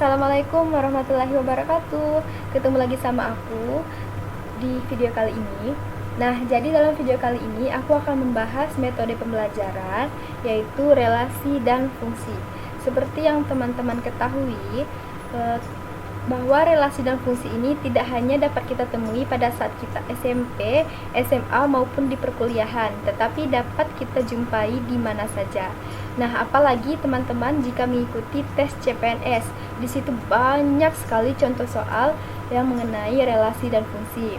Assalamualaikum warahmatullahi wabarakatuh. Ketemu lagi sama aku di video kali ini. Nah, jadi dalam video kali ini aku akan membahas metode pembelajaran, yaitu relasi dan fungsi. Seperti yang teman-teman ketahui, bahwa relasi dan fungsi ini tidak hanya dapat kita temui pada saat kita SMP, SMA maupun di perkuliahan, tetapi dapat kita jumpai di mana saja. Nah, apalagi teman-teman jika mengikuti tes CPNS, di situ banyak sekali contoh soal yang mengenai relasi dan fungsi.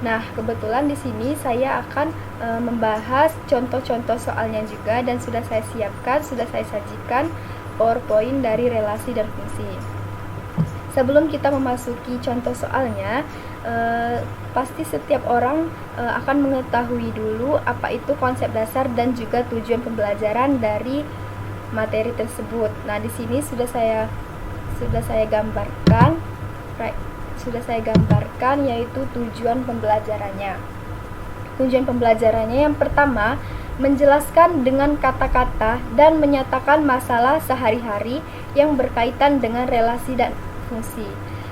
Nah, kebetulan di sini saya akan membahas contoh-contoh soalnya juga, dan sudah saya siapkan, sudah saya sajikan PowerPoint dari relasi dan fungsi. Sebelum kita memasuki contoh soalnya, pasti setiap orang akan mengetahui dulu apa itu konsep dasar dan juga tujuan pembelajaran dari materi tersebut. Nah, di sini sudah saya gambarkan, yaitu tujuan pembelajarannya. Tujuan pembelajarannya yang pertama, menjelaskan dengan kata-kata dan menyatakan masalah sehari-hari yang berkaitan dengan relasi dan fungsi.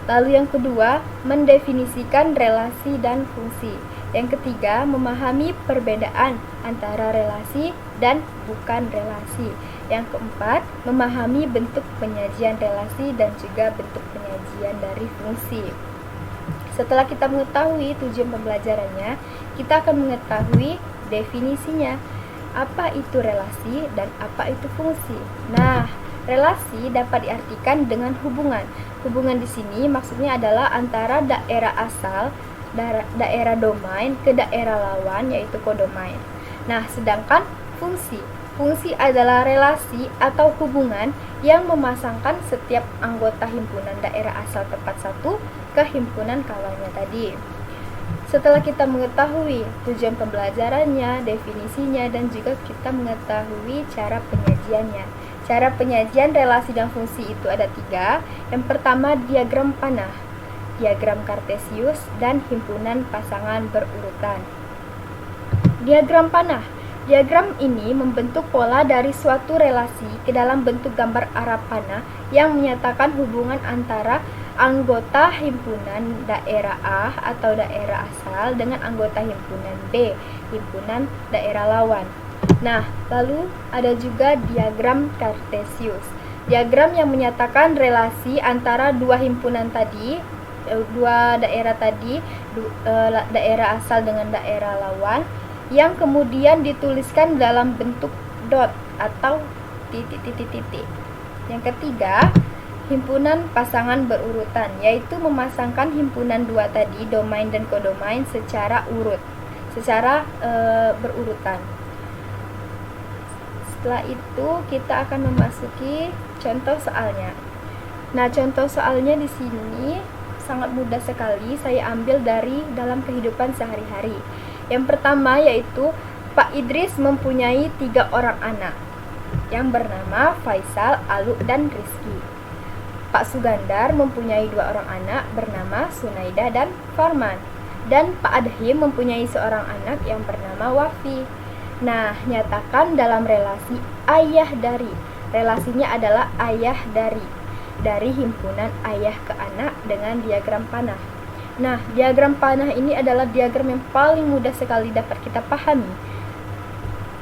Lalu yang kedua, mendefinisikan relasi dan fungsi. Yang ketiga, memahami perbedaan antara relasi dan bukan relasi. Yang keempat, memahami bentuk penyajian relasi dan juga bentuk penyajian dari fungsi. Setelah kita mengetahui tujuan pembelajarannya, kita akan mengetahui definisinya. Apa itu relasi dan apa itu fungsi? Nah, relasi dapat diartikan dengan hubungan. Hubungan di sini maksudnya adalah antara daerah asal, daerah domain ke daerah lawan, yaitu kodomain. Nah, sedangkan fungsi adalah relasi atau hubungan yang memasangkan setiap anggota himpunan daerah asal tempat satu ke himpunan kawannya tadi. Setelah kita mengetahui tujuan pembelajarannya, definisinya, dan juga kita mengetahui cara penyajiannya. Cara penyajian relasi dan fungsi itu ada 3. Yang pertama, diagram panah, diagram kartesius, dan himpunan pasangan berurutan. Diagram panah. Diagram ini membentuk pola dari suatu relasi ke dalam bentuk gambar arah panah yang menyatakan hubungan antara anggota himpunan daerah A atau daerah asal dengan anggota himpunan B, himpunan daerah lawan. Nah, lalu ada juga diagram kartesius. Diagram yang menyatakan relasi antara dua himpunan tadi, dua daerah tadi, daerah asal dengan daerah lawan, yang kemudian dituliskan dalam bentuk dot atau titik-titik-titik. Yang ketiga, himpunan pasangan berurutan, yaitu memasangkan himpunan dua tadi, domain dan kodomain, secara berurutan. Setelah itu kita akan memasuki contoh soalnya. Nah, contoh soalnya di sini sangat mudah sekali, saya ambil dari dalam kehidupan sehari-hari. Yang pertama yaitu Pak Idris mempunyai 3 orang anak yang bernama Faisal, Alu, dan Rizky. Pak Sugandar mempunyai 2 orang anak bernama Sunaida dan Farman. Dan Pak Adhim mempunyai seorang anak yang bernama Wafi. Nah, nyatakan dalam relasi ayah dari. Relasinya adalah ayah dari himpunan ayah ke anak dengan diagram panah. Nah, diagram panah ini adalah diagram yang paling mudah sekali dapat kita pahami.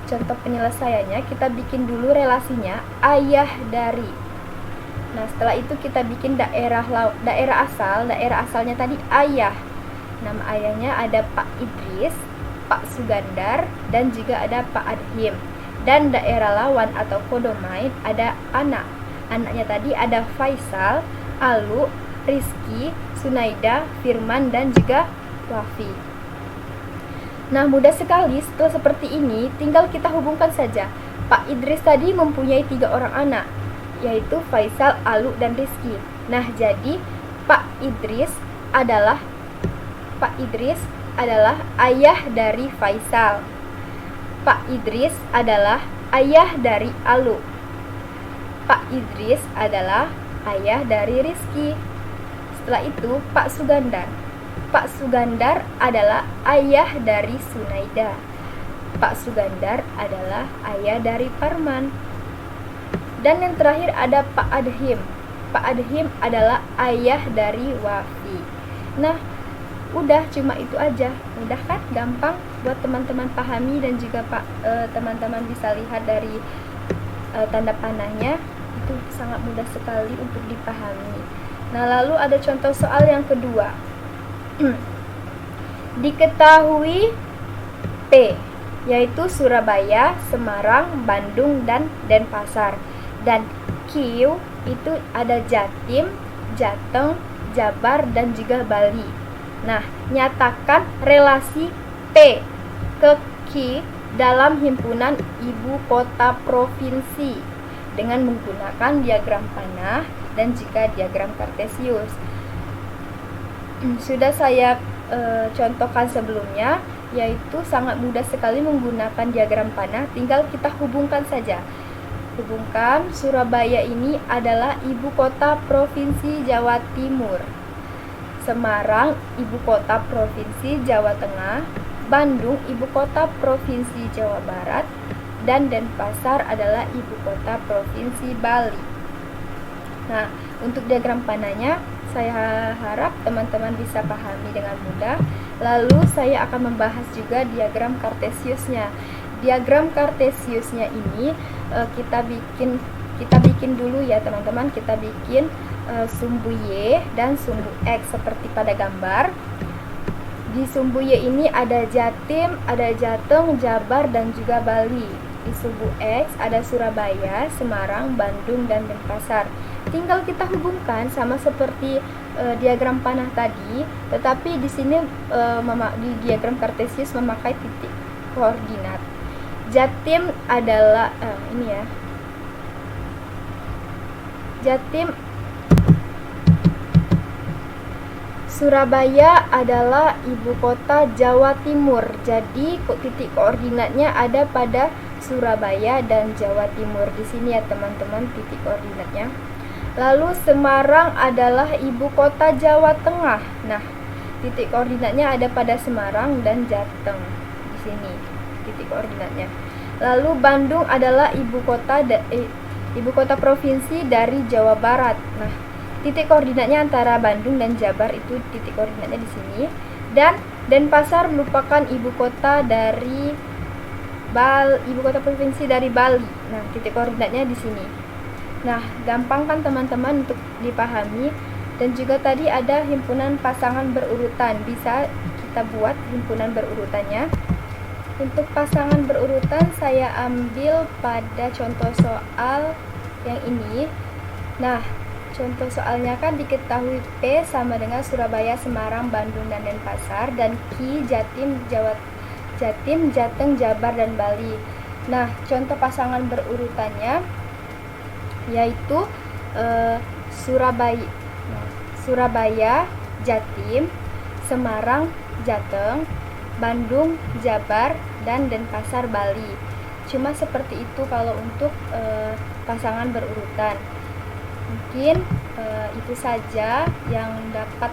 Contoh penyelesaiannya, kita bikin dulu relasinya ayah dari. Nah, setelah itu kita bikin daerah asal. Daerah asalnya tadi ayah. Nama ayahnya ada Pak Idris, Pak Sugandar, dan juga ada Pak Adhim. Dan daerah lawan atau kodomain ada anak. Anaknya tadi ada Faisal, Alu, Rizky, Sunaida, Firman, dan juga Wafi. Nah, mudah sekali. Setelah seperti ini, tinggal kita hubungkan saja. Pak Idris tadi mempunyai 3 orang anak, yaitu Faisal, Alu, dan Rizky. Nah, jadi Pak Idris adalah ayah dari Faisal. Pak Idris adalah ayah dari Alu. Pak Idris adalah ayah dari Rizky. Setelah itu Pak Sugandar. Pak Sugandar adalah ayah dari Sunaida. Pak Sugandar adalah ayah dari Farman. Dan yang terakhir ada Pak Adhim. Pak Adhim adalah ayah dari Wafi. Nah, udah cuma itu aja. Mudah kan? Gampang buat teman-teman pahami, dan juga teman-teman bisa lihat dari tanda panahnya. Itu sangat mudah sekali untuk dipahami. Nah, lalu ada contoh soal yang kedua. Diketahui P, yaitu Surabaya, Semarang, Bandung, dan Denpasar. Dan Q itu ada Jatim, Jateng, Jabar, dan juga Bali. Nah, nyatakan relasi P ke Q dalam himpunan ibu kota provinsi dengan menggunakan diagram panah dan juga diagram kartesius. Sudah saya contohkan sebelumnya, yaitu sangat mudah sekali menggunakan diagram panah, tinggal kita hubungkan saja. Hubungkan, Surabaya ini adalah ibu kota provinsi Jawa Timur, Semarang ibu kota provinsi Jawa Tengah, Bandung ibu kota provinsi Jawa Barat, dan Denpasar adalah ibu kota provinsi Bali. Nah, untuk diagram panahnya saya harap teman-teman bisa pahami dengan mudah. Lalu saya akan membahas juga diagram kartesiusnya. Diagram kartesiusnya ini kita bikin dulu ya teman-teman. Kita bikin sumbu Y dan sumbu X seperti pada gambar. Di sumbu Y ini ada Jatim, ada Jateng, Jabar, dan juga Bali. Di sumbu X ada Surabaya, Semarang, Bandung, dan Denpasar. Tinggal kita hubungkan sama seperti diagram panah tadi, tetapi di sini di diagram kartesius memakai titik koordinat. Jatim adalah ini ya. Jatim, Surabaya adalah ibu kota Jawa Timur. Jadi titik koordinatnya ada pada Surabaya dan Jawa Timur. Di sini ya teman-teman titik koordinatnya. Lalu Semarang adalah ibu kota Jawa Tengah. Nah, titik koordinatnya ada pada Semarang dan Jateng. Di sini titik koordinatnya. Lalu Bandung adalah ibu kota provinsi dari Jawa Barat. Nah, titik koordinatnya antara Bandung dan Jabar itu titik koordinatnya di sini. Dan Denpasar merupakan ibu kota provinsi dari Bali. Nah, titik koordinatnya di sini. Nah, gampang kan teman-teman untuk dipahami. Dan juga tadi ada himpunan pasangan berurutan. Bisa kita buat himpunan berurutannya. Untuk pasangan berurutan saya ambil pada contoh soal yang ini. Nah, contoh soalnya kan diketahui P sama dengan Surabaya, Semarang, Bandung, dan Denpasar, dan Q Jatim, Jateng, Jabar, dan Bali. Nah, contoh pasangan berurutannya yaitu Surabaya, Jatim, Semarang, Jateng, Bandung, Jabar, dan Denpasar, Bali. Cuma seperti itu kalau untuk pasangan berurutan. Mungkin itu saja yang dapat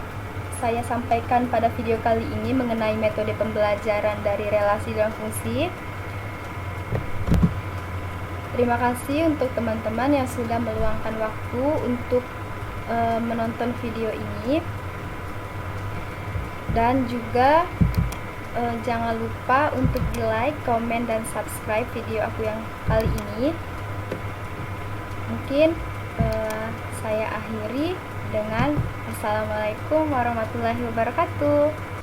saya sampaikan pada video kali ini mengenai metode pembelajaran dari relasi dan fungsi. Terima kasih untuk teman-teman yang sudah meluangkan waktu untuk menonton video ini. Dan juga jangan lupa untuk di like, komen, dan subscribe video aku yang kali ini. Mungkin saya akhiri dengan Assalamualaikum warahmatullahi wabarakatuh.